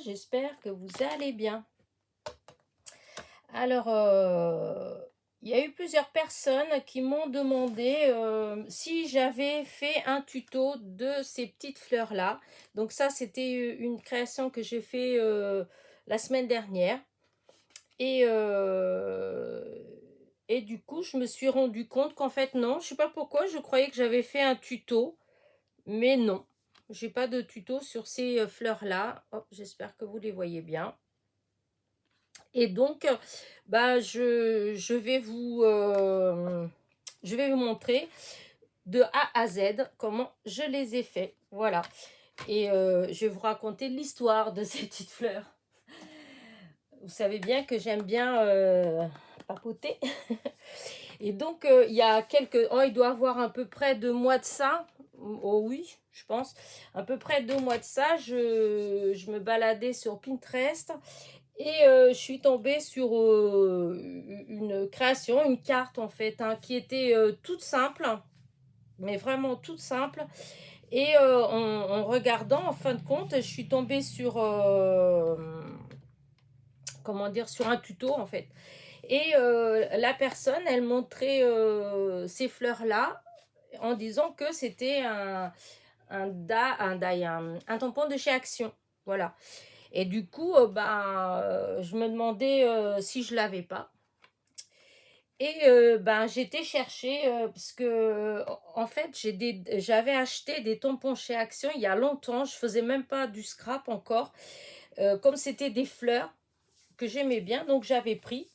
j'espère que vous allez bien. Alors, il y a eu plusieurs personnes qui m'ont demandé si j'avais fait un tuto de ces petites fleurs-là. Donc ça, c'était une création que j'ai fait la semaine dernière. Et, euh, et du coup, je me suis rendu compte qu'en fait, non, je sais pas pourquoi, je croyais que j'avais fait un tuto, mais non. J'ai pas de tuto sur ces fleurs-là. Hop, j'espère que vous les voyez bien. Et donc, bah, je vais vous montrer de A à Z comment je les ai faits. Voilà. Et je vais vous raconter l'histoire de ces petites fleurs. Vous savez bien que j'aime bien papoter. Et donc, il y a quelques... Oh, il doit avoir à peu près 2 mois de ça. Oh oui, je pense. À peu près 2 mois de ça, je me baladais sur Pinterest. Et je suis tombée sur une création, une carte en fait, hein, qui était toute simple, mais vraiment toute simple. Et en regardant, en fin de compte, je suis tombée sur, comment dire, sur un tuto en fait. Et la personne, elle montrait ces fleurs-là en disant que c'était un tampon de chez Action. Voilà. Et du coup, je me demandais si je l'avais pas. Et j'étais chercher parce que en fait j'avais acheté des tampons chez Action il y a longtemps. Je faisais même pas du scrap encore. Comme c'était des fleurs que j'aimais bien, donc j'avais pris.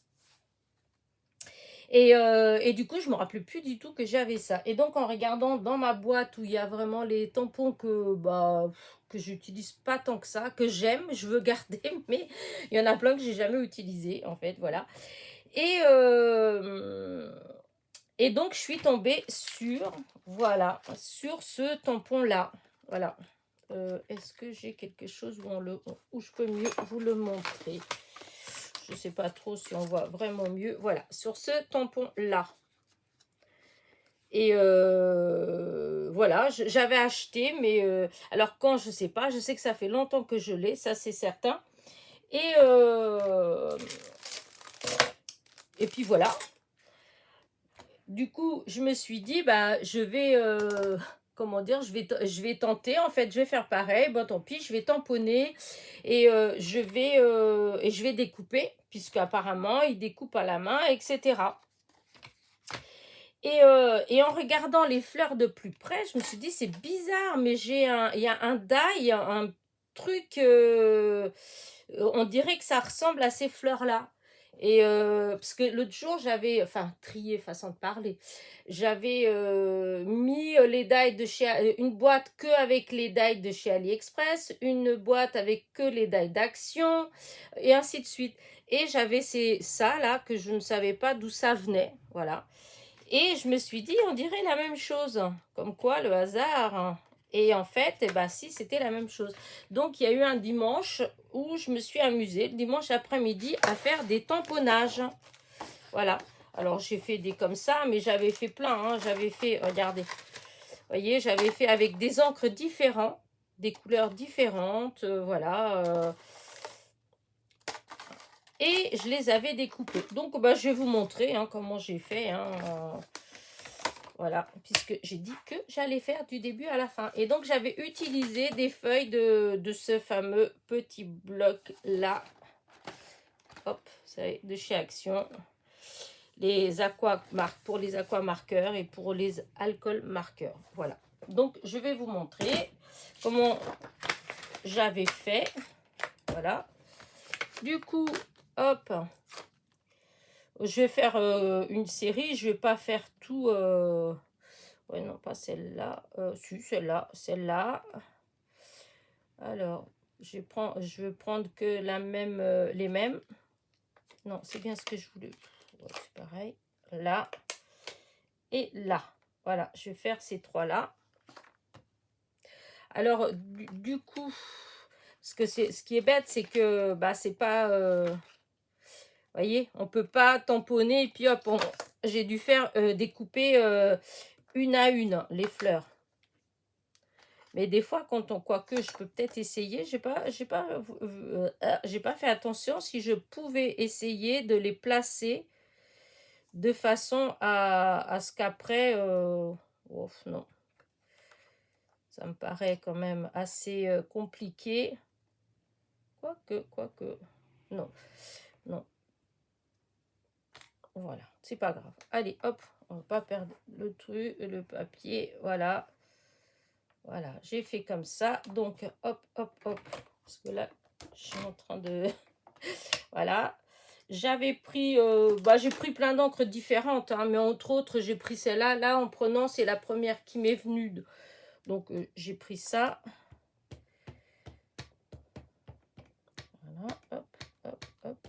Et du coup, je me rappelais plus du tout que j'avais ça. Et donc, en regardant dans ma boîte où il y a vraiment les tampons que j'utilise pas tant que ça, que j'aime, je veux garder, mais il y en a plein que j'ai jamais utilisé, en fait, voilà. Et, euh, et donc, je suis tombée voilà, sur ce tampon-là. Voilà. Est-ce que j'ai quelque chose où je peux mieux vous le montrer? Je ne sais pas trop si on voit vraiment mieux. Voilà, sur ce tampon-là. Et voilà, j'avais acheté, mais alors quand je sais pas, je sais que ça fait longtemps que je l'ai, ça c'est certain. Et, et puis voilà. Du coup, je me suis dit, bah, je vais, comment dire, je vais tenter, en fait, je vais faire pareil. Bon, tant pis, je vais tamponner et je vais découper, puisque apparemment, il découpe à la main, etc. Et en regardant les fleurs de plus près, je me suis dit, c'est bizarre, mais il y a un die, un truc, on dirait que ça ressemble à ces fleurs-là. Et parce que l'autre jour, trié, façon de parler, j'avais mis les die de une boîte que avec les die de chez AliExpress, une boîte avec que les die d'Action, et ainsi de suite. Et j'avais ça là, que je ne savais pas d'où ça venait, voilà. Et je me suis dit, on dirait la même chose. Comme quoi, le hasard. Et en fait, si, c'était la même chose. Donc, il y a eu un dimanche où je me suis amusée, le dimanche après-midi, à faire des tamponnages. Voilà. Alors, j'ai fait des comme ça, mais j'avais fait plein. Hein. J'avais fait, regardez, vous voyez, j'avais fait avec des encres différentes, des couleurs différentes, voilà. Et je les avais découpés. Donc, je vais vous montrer comment j'ai fait. Voilà, puisque j'ai dit que j'allais faire du début à la fin. Et donc, j'avais utilisé des feuilles de ce fameux petit bloc-là. Hop, c'est de chez Action. Pour les aquamarqueurs et pour les alcool marqueurs. Voilà. Donc, je vais vous montrer comment j'avais fait. Voilà. Du coup, hop, je vais faire une série. Je vais pas faire tout... Ouais, non, pas celle-là. Si, celle-là. Celle-là. Alors, je vais prendre que les mêmes. Non, c'est bien ce que je voulais. Ouais, c'est pareil. Là. Et là. Voilà, je vais faire ces trois-là. Alors, du coup, ce qui est bête, c'est que c'est pas... voyez, on peut pas tamponner et puis hop, j'ai dû faire découper une à une les fleurs. Mais des fois, quand on, quoique je peux peut-être essayer, j'ai pas fait attention si je pouvais essayer de les placer de façon à ce qu'après, non, ça me paraît quand même assez compliqué. Quoique, non, non, voilà, c'est pas grave. Allez, hop, on va pas perdre le truc, le papier, voilà. Voilà, j'ai fait comme ça. Donc, hop, hop, hop. Parce que là, je suis en train de... Voilà. J'avais pris... j'ai pris plein d'encres différentes. Hein, mais entre autres, j'ai pris celle-là. Là, en prenant, c'est la première qui m'est venue. Donc, j'ai pris ça. Voilà. Hop, hop, hop.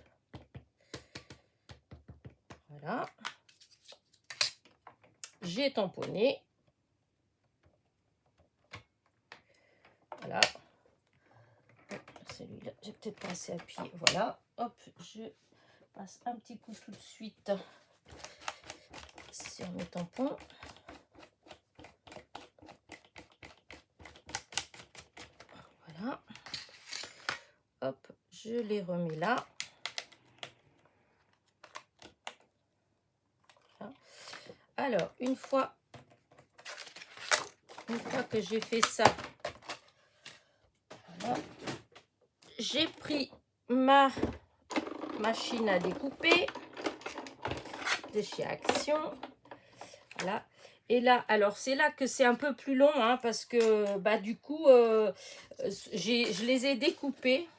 Voilà. J'ai tamponné. Voilà. Celui-là, j'ai peut-être pas assez appuyé. Voilà. Hop, je passe un petit coup tout de suite sur mes tampons. Voilà. Hop, je les remets là. Voilà. Alors, une fois que j'ai fait ça, voilà, j'ai pris ma machine à découper de chez Action. Voilà. Et là, alors c'est là que c'est un peu plus long, hein, parce que du coup, je les ai découpés.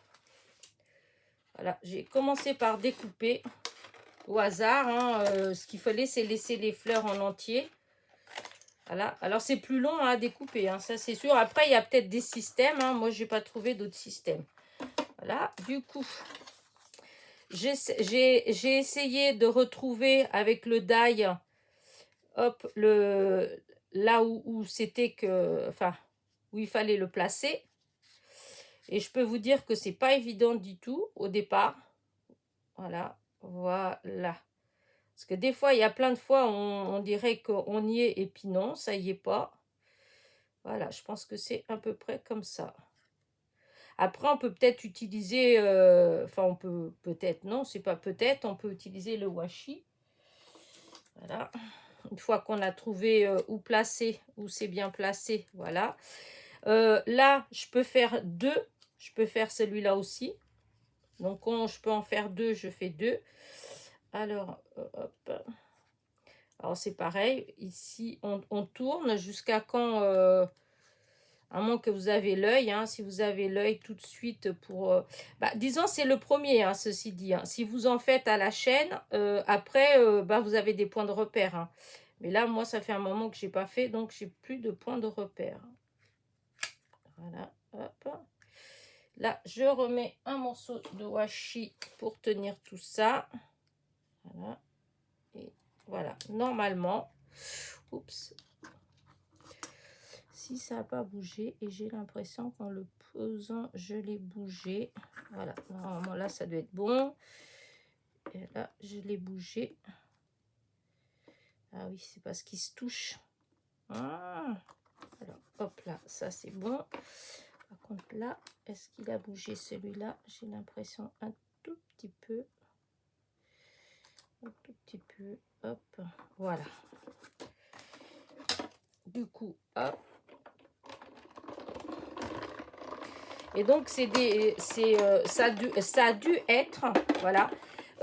Voilà, j'ai commencé par découper au hasard. Hein, ce qu'il fallait, c'est laisser les fleurs en entier. Voilà, alors c'est plus long à découper, hein, ça c'est sûr. Après, il y a peut-être des systèmes. Hein. Moi, je n'ai pas trouvé d'autres systèmes. Voilà, du coup, j'ai essayé de retrouver avec le die, hop, là où c'était que, enfin, où il fallait le placer. Et je peux vous dire que c'est pas évident du tout au départ. Voilà, voilà. Parce que des fois, il y a plein de fois, on dirait qu'on y est et puis non, ça y est pas. Voilà, je pense que c'est à peu près comme ça. Après, on peut peut-être utiliser, on peut peut-être, non, c'est pas peut-être, on peut utiliser le washi. Voilà. Une fois qu'on a trouvé où placer, où c'est bien placé, voilà. Là, je peux faire deux. Je peux faire celui-là aussi. Donc, je peux en faire deux, je fais deux. Alors, hop. Alors, c'est pareil. Ici, on tourne jusqu'à quand... à moins que vous avez l'œil, hein, si vous avez l'œil tout de suite pour... disons, c'est le premier, hein, ceci dit. Hein. Si vous en faites à la chaîne, après, vous avez des points de repère. Hein. Mais là, moi, ça fait un moment que je n'ai pas fait, donc j'ai plus de points de repère. Voilà, hop. Là, je remets un morceau de washi pour tenir tout ça. Voilà. Et voilà, normalement, oups, si ça n'a pas bougé, et j'ai l'impression qu'en le posant, je l'ai bougé. Voilà, normalement là, ça doit être bon. Et là, je l'ai bougé. Ah oui, c'est parce qu'il se touche. Ah. Alors, hop là, ça c'est bon. Par contre là, est-ce qu'il a bougé celui-là? J'ai l'impression un tout petit peu. Un tout petit peu. Hop, voilà. Du coup, hop. Et donc, ça a dû être, voilà,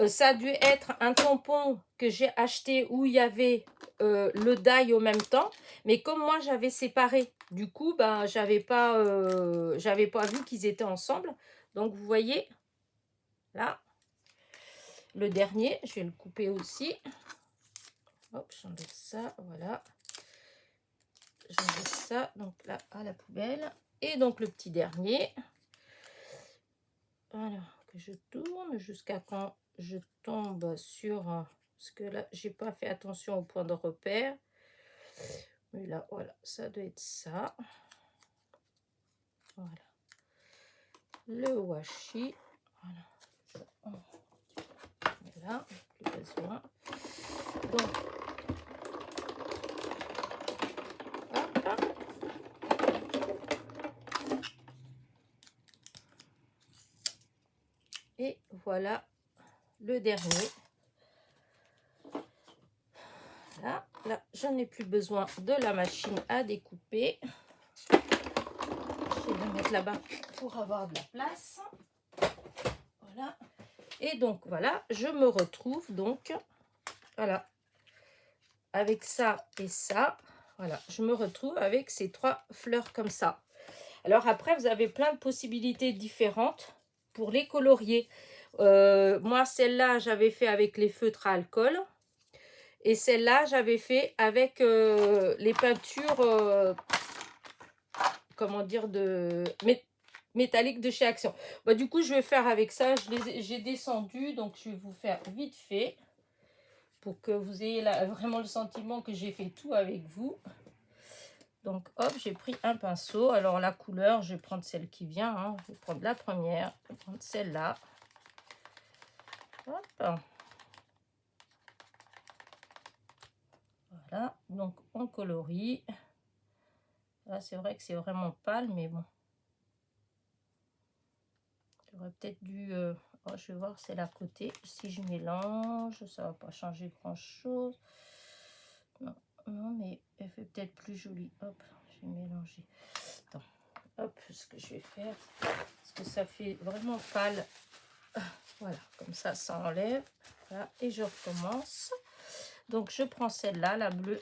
ça a dû être un tampon que j'ai acheté où il y avait le die au même temps. Mais comme moi, j'avais séparé, du coup, j'avais pas vu qu'ils étaient ensemble. Donc, vous voyez, là, le dernier, je vais le couper aussi. Hop, j'enlève ça, voilà. J'enlève ça, donc là, à la poubelle. Et donc, le petit dernier. Voilà, que je tourne jusqu'à quand je tombe sur... Parce que là, j'ai pas fait attention au point de repère. Mais là, voilà, ça doit être ça. Voilà. Le washi. Voilà. Voilà, plus besoin. Donc, hop. Et voilà le dernier. Là, je n'ai plus besoin de la machine à découper. Je vais la mettre là-bas pour avoir de la place. Voilà. Et donc, voilà, je me retrouve donc, voilà, avec ça et ça. Voilà, je me retrouve avec ces 3 fleurs comme ça. Alors après, vous avez plein de possibilités différentes pour les colorier. Moi, celle-là, j'avais fait avec les feutres à alcool. Et celle-là, j'avais fait avec les peintures, comment dire, métalliques de chez Action. Bah, du coup, je vais faire avec ça. J'ai descendu, donc je vais vous faire vite fait pour que vous ayez vraiment le sentiment que j'ai fait tout avec vous. Donc, hop, j'ai pris un pinceau. Alors, la couleur, je vais prendre celle qui vient. Hein. Je vais prendre la première. Je vais prendre celle-là. Hop. Voilà. Donc, on colorie. Là, c'est vrai que c'est vraiment pâle, mais bon. J'aurais peut-être dû... oh, je vais voir, c'est à côté. Si je mélange, ça va pas changer grand-chose. Non, non, mais elle fait peut-être plus jolie. Hop, je vais mélanger. Attends. Hop, ce que je vais faire, parce que ça fait vraiment pâle. Voilà, comme ça enlève. Voilà, et je recommence. Donc, je prends celle-là, la bleue.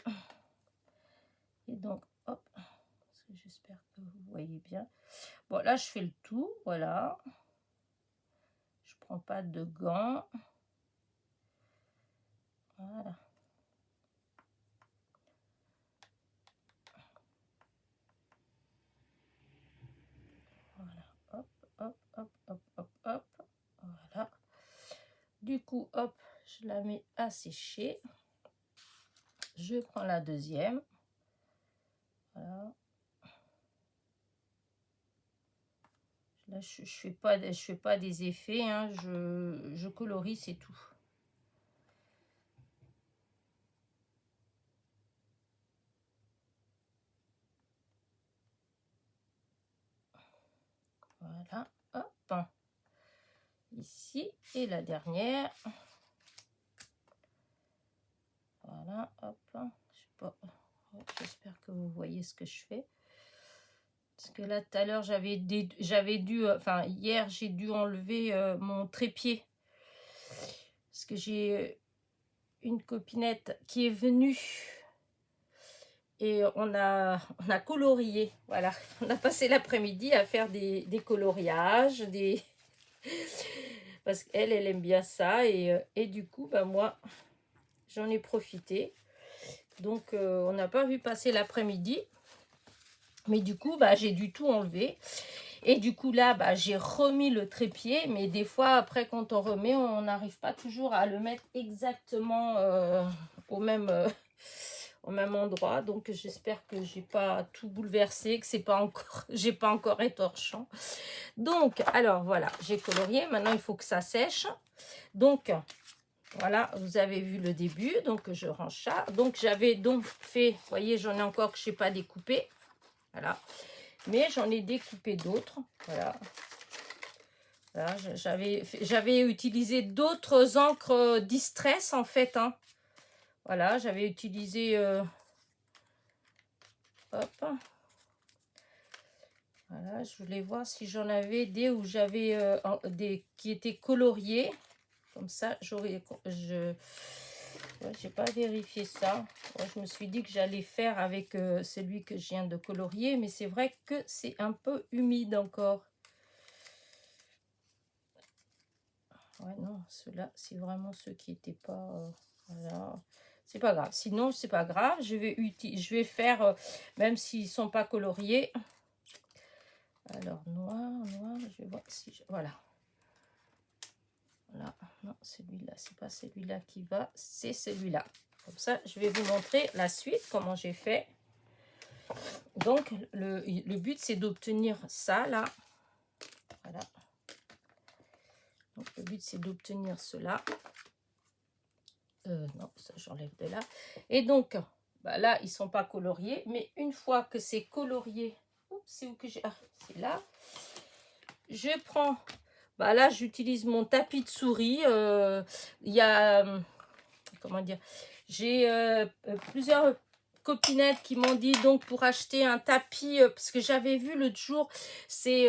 Et donc, hop, j'espère que vous voyez bien. Bon, là, je fais le tout, voilà. Je prends pas de gants. Voilà. Voilà, hop, hop, hop, hop, hop, hop. Voilà. Du coup, hop, je la mets à sécher. Je prends la deuxième. Voilà. Là, je fais pas des effets, hein. Je colorie, c'est tout. Voilà, hop. Ici, et la dernière. Voilà, hop. Je sais pas. J'espère que vous voyez ce que je fais. Parce que là, tout à l'heure, j'avais dû... Enfin, hier, j'ai dû enlever mon trépied. Parce que j'ai une copinette qui est venue et on a colorié. Voilà, on a passé l'après-midi à faire des coloriages, parce qu'elle aime bien ça. Et du coup, bah, moi, j'en ai profité. Donc, on n'a pas vu passer l'après-midi. Mais du coup, bah, j'ai dû tout enlever. Et du coup, là, bah, j'ai remis le trépied. Mais des fois, après, quand on remet, on n'arrive pas toujours à le mettre exactement au même endroit. Donc, j'espère que j'ai pas tout bouleversé, que c'est pas encore, j'ai pas encore étorchant. Donc, alors, voilà, j'ai colorié. Maintenant, il faut que ça sèche. Donc, voilà, vous avez vu le début. Donc, je range ça. Donc, j'avais donc fait, vous voyez, j'en ai encore que je n'ai pas découpé. Voilà. Mais j'en ai découpé d'autres. Voilà. Voilà, j'avais utilisé d'autres encres Distress en fait. Hein. Voilà, j'avais utilisé... hop. Voilà, je voulais voir si j'en avais des où j'avais des qui étaient coloriés. Comme ça, j'aurais... j'ai pas vérifié ça. Ouais, je me suis dit que j'allais faire avec celui que je viens de colorier. Mais c'est vrai que c'est un peu humide encore. Ouais, non, ceux-là, c'est vraiment ceux qui n'étaient pas... voilà. C'est pas grave. Sinon, c'est pas grave. Je vais faire, même s'ils sont pas coloriés. Alors, noir, je vais voir si... Voilà. Voilà. Non, celui-là, c'est pas celui-là qui va. C'est celui-là. Comme ça, je vais vous montrer la suite, comment j'ai fait. Donc, le but, c'est d'obtenir ça, là. Voilà. Donc, le but, c'est d'obtenir cela. Non, ça j'enlève de là. Et donc, bah là, ils sont pas coloriés. Mais une fois que c'est colorié, c'est où que j'ai... Ah, c'est là. Je prends Bah là, j'utilise mon tapis de souris. Il y a, comment dire, j'ai plusieurs copinettes qui m'ont dit donc pour acheter un tapis, parce que j'avais vu l'autre jour, c'est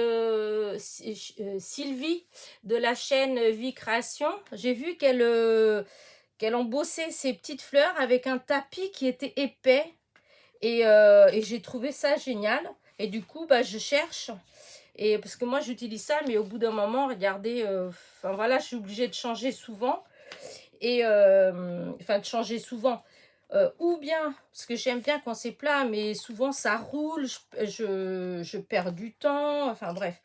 Sylvie de la chaîne Vie Création. J'ai vu qu'elle embossait ses petites fleurs avec un tapis qui était épais et j'ai trouvé ça génial. Et du coup, bah, je cherche. Et parce que moi, j'utilise ça, mais au bout d'un moment, regardez, enfin voilà, je suis obligée de changer souvent. Et enfin, de changer souvent. Ou bien, parce que j'aime bien quand c'est plat, mais souvent ça roule, je perds du temps, enfin bref.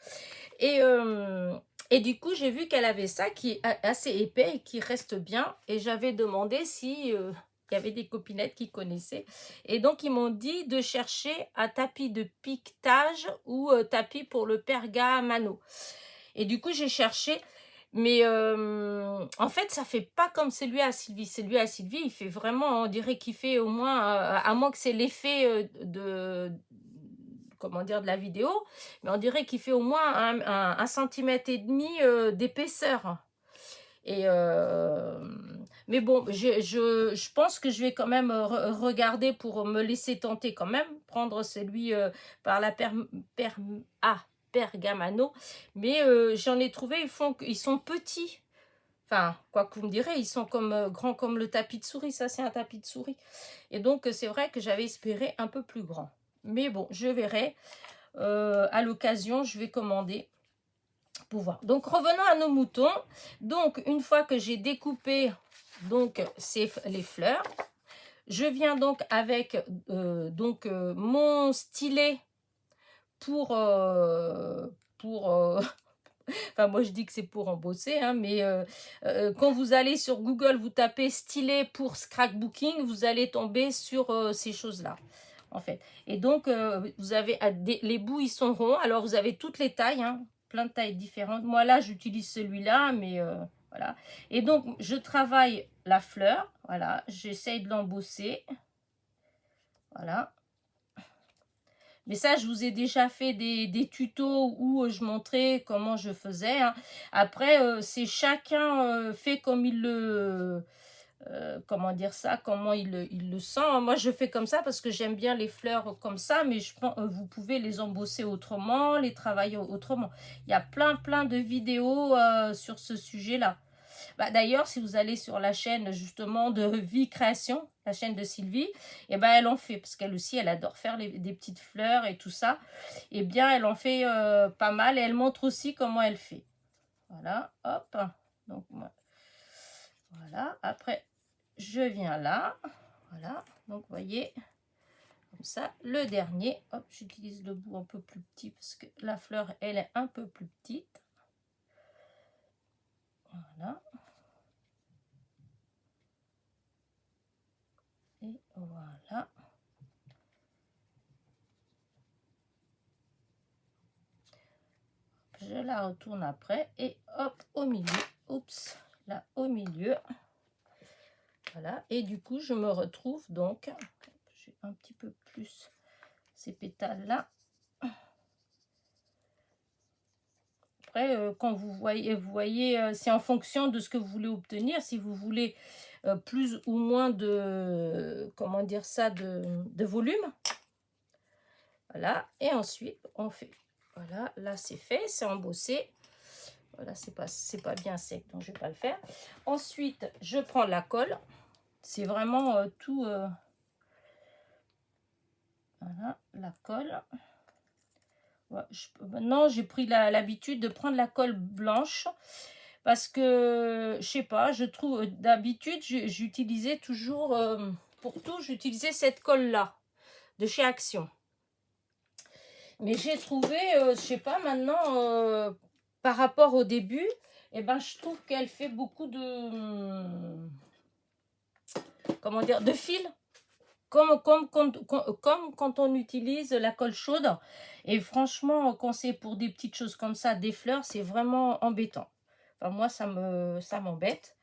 Et, euh, et du coup, j'ai vu qu'elle avait ça qui est assez épais et qui reste bien. Et j'avais demandé si il y avait des copinettes qui connaissaient. Et donc, ils m'ont dit de chercher un tapis de piquetage ou tapis pour le pergamano. Et du coup, j'ai cherché. Mais en fait, ça fait pas comme celui à Sylvie. Celui à Sylvie, il fait vraiment, on dirait qu'il fait au moins, à moins que c'est l'effet comment dire, de la vidéo, mais on dirait qu'il fait au moins un centimètre et demi d'épaisseur. Et mais bon, je pense que je vais quand même regarder pour me laisser tenter quand même, prendre celui par la Pergamano. Mais j'en ai trouvé, ils sont petits. Enfin, quoi que vous me direz, ils sont comme grands comme le tapis de souris. Ça, c'est un tapis de souris. Et donc, c'est vrai que j'avais espéré un peu plus grand. Mais bon, je verrai. À l'occasion, je vais commander pour voir. Donc, revenons à nos moutons. Donc, une fois que j'ai découpé donc les fleurs, je viens donc avec mon stylet pour enfin moi je dis que c'est pour embosser, hein, mais quand vous allez sur Google, vous tapez stylet pour scrapbooking, vous allez tomber sur ces choses-là, en fait. Et donc, vous avez les bouts, ils sont ronds. Alors, vous avez toutes les tailles, hein, plein de tailles différentes. Moi, là, j'utilise celui-là, mais voilà. Et donc, je travaille la fleur. Voilà, j'essaye de l'embosser. Voilà. Mais ça, je vous ai déjà fait des tutos où je montrais comment je faisais, hein. Après, c'est chacun fait comme il le... comment dire ça, comment il le sent. Moi, je fais comme ça parce que j'aime bien les fleurs comme ça, mais je pense vous pouvez les embosser autrement, les travailler autrement. Il y a plein de vidéos sur ce sujet-là. Bah, d'ailleurs, si vous allez sur la chaîne justement de Vie Création, la chaîne de Sylvie, et ben elle en fait, parce qu'elle aussi, elle adore faire des petites fleurs et tout ça. Et bien, elle en fait pas mal et elle montre aussi comment elle fait. Voilà, hop. Donc, voilà. Après, je viens là. Voilà. Donc, vous voyez, comme ça. Le dernier, hop, j'utilise le bout un peu plus petit parce que la fleur, elle est un peu plus petite. Voilà. Et voilà. Je la retourne après et hop, au milieu. Oups, là, au milieu. Voilà. Et du coup, je me retrouve donc, j'ai un petit peu plus ces pétales-là. Après, quand vous voyez, c'est en fonction de ce que vous voulez obtenir. Si vous voulez plus ou moins de, comment dire ça, de volume. Voilà. Et ensuite, on fait, voilà, là c'est fait, c'est embossé. Voilà, c'est pas bien sec, donc je vais pas le faire. Ensuite, je prends la colle. C'est vraiment tout... voilà, la colle. Ouais, maintenant, j'ai pris l'habitude de prendre la colle blanche parce que, je sais pas, je trouve, d'habitude, j'utilisais toujours, pour tout, j'utilisais cette colle-là, de chez Action. Mais j'ai trouvé, je sais pas, maintenant, par rapport au début, eh ben, je trouve qu'elle fait beaucoup de, comment dire, de fil. Comme quand on utilise la colle chaude. Et franchement, quand c'est pour des petites choses comme ça, des fleurs, c'est vraiment embêtant. Enfin, moi, ça m'embête.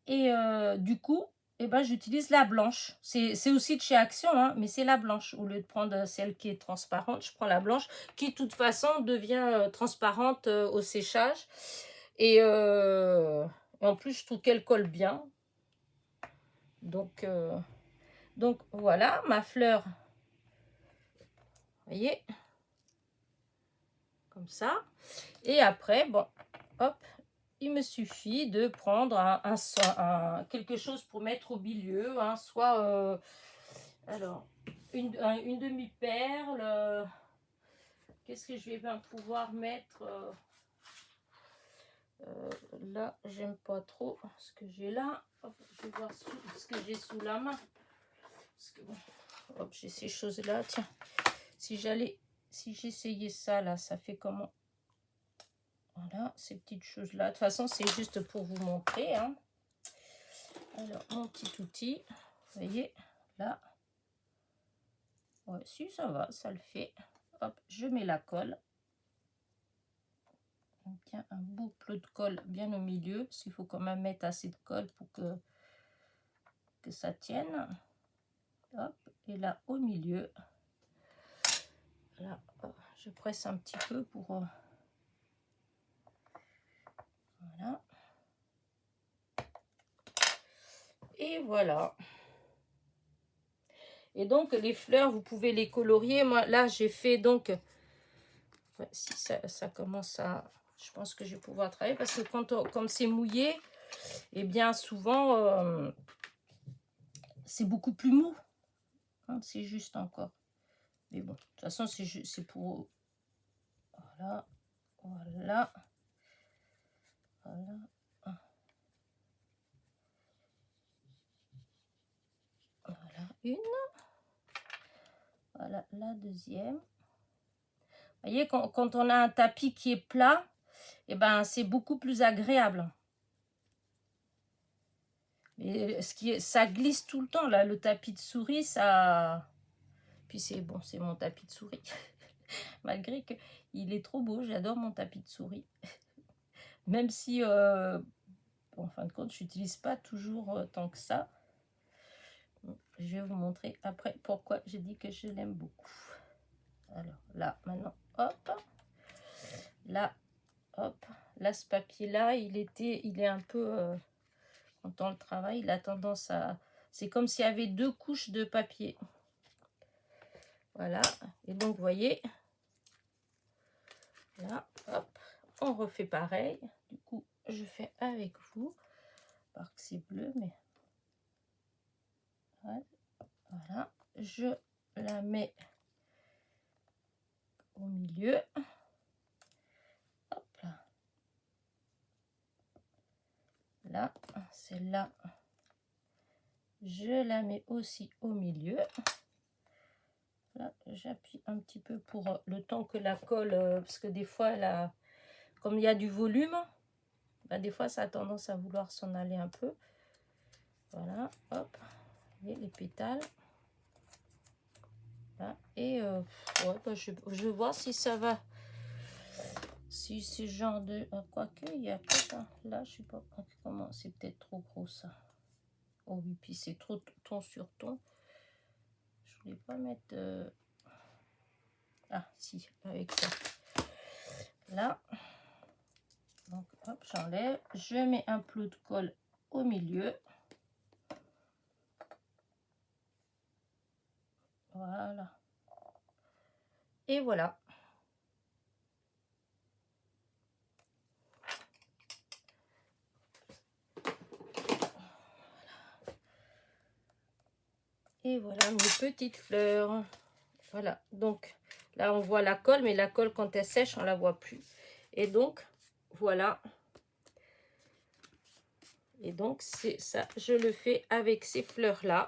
Et du coup, et ben, j'utilise la blanche. C'est aussi de chez Action, hein, mais c'est la blanche. Au lieu de prendre celle qui est transparente, je prends la blanche, qui de toute façon devient transparente au séchage. Et en plus, je trouve qu'elle colle bien. Donc voilà, ma fleur. Vous voyez, comme ça. Et après, bon, hop, il me suffit de prendre quelque chose pour mettre au milieu, hein, soit alors une demi-perle. Qu'est-ce que je vais bien pouvoir mettre là, j'aime pas trop ce que j'ai là. Hop, je vais voir ce que j'ai sous la main. Parce que, bon, hop, j'ai ces choses là. Tiens, si j'essayais ça là, ça fait comment? Voilà, ces petites choses là. De toute façon, c'est juste pour vous montrer, hein. Alors, mon petit outil, vous voyez, là. Ouais, si, ça va, ça le fait. Hop, je mets la colle. On tient un boucle de colle bien au milieu, parce qu'il faut quand même mettre assez de colle pour que ça tienne. Hop, et là, au milieu, là, je presse un petit peu pour... voilà. Et voilà. Et donc, les fleurs, vous pouvez les colorier. Moi, là, j'ai fait donc... ouais, si ça commence à... je pense que je vais pouvoir travailler. Parce que comme c'est mouillé, et bien souvent, c'est beaucoup plus mou. Hein, c'est juste encore. Mais bon, de toute façon, c'est pour... voilà. Voilà. Voilà. Voilà une. Voilà la deuxième. Vous voyez, quand on a un tapis qui est plat, et ben c'est beaucoup plus agréable. Mais ça glisse tout le temps là, le tapis de souris, ça. Puis c'est bon, c'est mon tapis de souris. Malgré que il est trop beau, j'adore mon tapis de souris. Même si, en fin de compte, je n'utilise pas toujours tant que ça. Je vais vous montrer après pourquoi j'ai dit que je l'aime beaucoup. Alors là, maintenant, hop. Là, hop. Là, ce papier-là, il est un peu... quand on le travaille, il a tendance à... c'est comme s'il y avait deux couches de papier. Voilà. Et donc, vous voyez, là, hop, on refait pareil. Du coup, je fais avec vous. Parce que c'est bleu, mais... voilà. Je la mets au milieu. Hop là. Là, celle-là, je la mets aussi au milieu. Là, j'appuie un petit peu pour le temps que la colle, parce que des fois, comme il y a du volume, bah, des fois, ça a tendance à vouloir s'en aller un peu. Voilà, hop, et les pétales. Là, et ouais, bah, je vais voir si ça va. Si ce genre de... quoique, il y a pas ça. Là, je sais pas comment, c'est peut-être trop gros ça. Oh oui, puis c'est trop ton sur ton. Je voulais pas mettre... ah, si, avec ça. Là. Donc, hop, j'enlève. Je mets un plot de colle au milieu. Voilà. Et voilà. Et voilà mes petites fleurs. Voilà. Donc, là, on voit la colle, mais la colle, quand elle sèche, on la voit plus. Et donc, voilà. Et donc, c'est ça. Je le fais avec ces fleurs-là.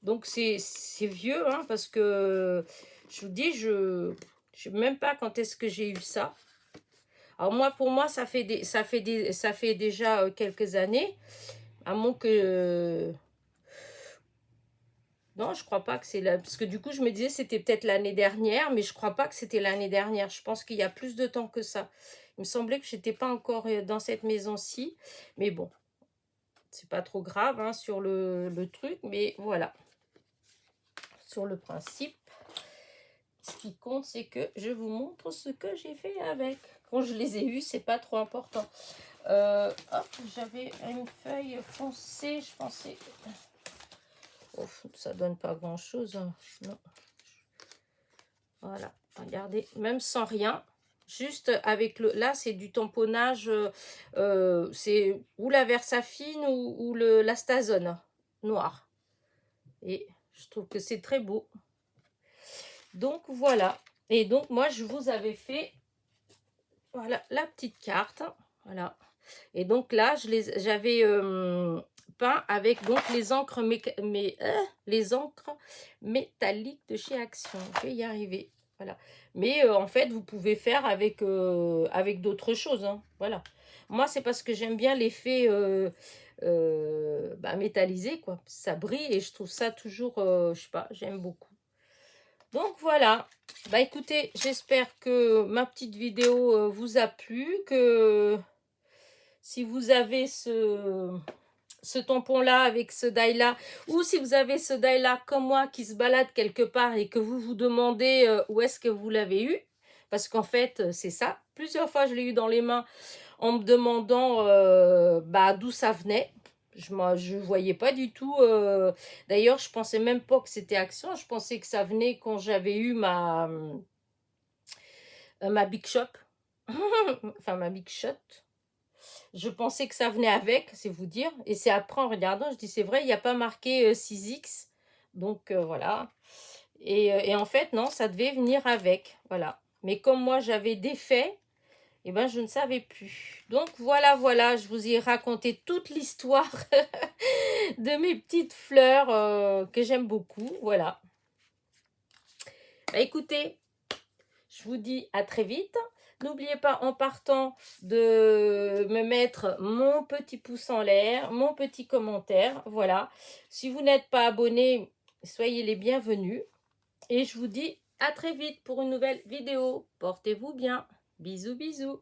Donc, c'est vieux, hein, parce que, je vous dis, je ne sais même pas quand est-ce que j'ai eu ça. Alors, moi, pour moi, ça fait déjà quelques années. À moins que... non, je crois pas que c'est là. Parce que du coup, je me disais c'était peut-être l'année dernière, mais je crois pas que c'était l'année dernière. Je pense qu'il y a plus de temps que ça. Il me semblait que j'étais pas encore dans cette maison-ci. Mais bon. C'est pas trop grave hein, sur le truc, mais voilà. Sur le principe, ce qui compte, c'est que je vous montre ce que j'ai fait avec. Quand je les ai eus, c'est pas trop important. Hop, j'avais une feuille foncée, je pensais... Oh, ça donne pas grand chose. Hein. Non. Voilà, regardez, même sans rien. Juste avec le... Là, c'est du tamponnage. C'est ou la Versafine ou l'Astazone noir. Et je trouve que c'est très beau. Donc, voilà. Et donc, moi, je vous avais fait... Voilà, la petite carte. Voilà. Et donc là, j'avais peint avec donc les encres, les encres métalliques de chez Action. Je vais y arriver. Voilà. Mais en fait, vous pouvez faire avec, avec d'autres choses. Hein. Voilà. Moi, c'est parce que j'aime bien l'effet métallisé, quoi. Ça brille et je trouve ça toujours, je sais pas, j'aime beaucoup. Donc voilà. Bah écoutez, j'espère que ma petite vidéo vous a plu, que si vous avez ce tampon-là avec ce die-là, ou si vous avez ce die-là comme moi qui se balade quelque part et que vous vous demandez où est-ce que vous l'avez eu, parce qu'en fait, c'est ça. Plusieurs fois, je l'ai eu dans les mains en me demandant d'où ça venait. Je voyais pas du tout. D'ailleurs, je pensais même pas que c'était Action. Je pensais que ça venait quand j'avais eu ma Big Shop. Enfin, ma Big Shot. Je pensais que ça venait avec, c'est vous dire. Et c'est après en regardant, je dis c'est vrai, il n'y a pas marqué 6X. Donc voilà. Et en fait, non, ça devait venir avec. Voilà. Mais comme moi, j'avais défait, eh ben, je ne savais plus. Donc voilà, voilà, je vous ai raconté toute l'histoire de mes petites fleurs que j'aime beaucoup. Voilà. Bah, écoutez, je vous dis à très vite. N'oubliez pas en partant de me mettre mon petit pouce en l'air, mon petit commentaire. Voilà. Si vous n'êtes pas abonné, soyez les bienvenus. Et je vous dis à très vite pour une nouvelle vidéo. Portez-vous bien. Bisous, bisous.